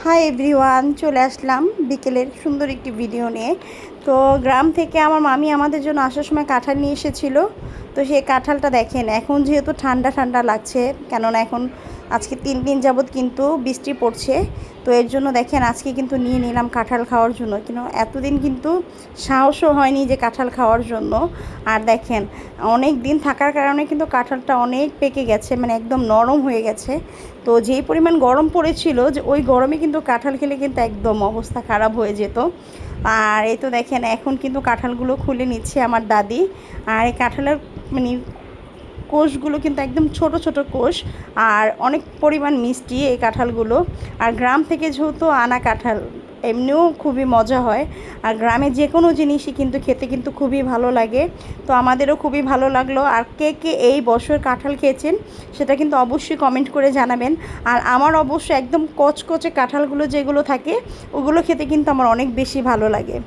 Hi everyone, চলে আসলাম বিকেলের সুন্দর একটি ভিডিও নিয়ে। তো গ্রাম থেকে আমার মামি আমাদের জন্য আসার সময় কাঁঠাল নিয়ে এসেছিল। তো সেই কাঁঠালটা দেখেন, এখন যেহেতু ঠান্ডা ঠান্ডা লাগছে, কেননা এখন আজকে 3 দিন যাবৎ কিন্তু বৃষ্টি পড়ছে। তো এর জন্য দেখেন আজকে কিন্তু নিয়ে নিলাম কাঁঠাল খাওয়ার জন্য, কিন্তু এতদিন কিন্তু সাহসও হয়নি যে কাঁঠাল খাওয়ার জন্য। আর দেখেন অনেক দিন থাকার কারণে কিন্তু কাঁঠালটা অনেক পেকে গেছে, মানে একদম নরম হয়ে গেছে। তো যেই পরিমাণ গরম পড়েছিল, যে ওই গরমে কিন্তু কাঁঠাল খেলে কিন্তু একদম অবস্থা খারাপ হয়ে যেত। আর এই তো দেখেন এখন কিন্তু কাঁঠালগুলো খুলে নিচ্ছে আমার দাদি। আর এই কাঁঠালের মানে কোষগুলো কিন্তু একদম ছোট ছোট কোষ, আর অনেক পরিমাণ মিষ্টি এই কাঁঠালগুলো। আর গ্রাম থেকে যেহেতু আনা কাঁঠাল, এমনিও খুবই মজা হয়। আর গ্রামে যে কোনো জিনিসই কিন্তু খেতে কিন্তু খুবই ভালো লাগে। তো আমাদেরও খুবই ভালো লাগলো। আর কে কে এই বছর কাঁঠাল খেয়েছেন সেটা কিন্তু অবশ্যই কমেন্ট করে জানাবেন। আর আমার অবশ্যই একদম কচকচে কাঁঠালগুলো যেগুলো থাকে ওগুলো খেতে কিন্তু আমার অনেক বেশি ভালো লাগে।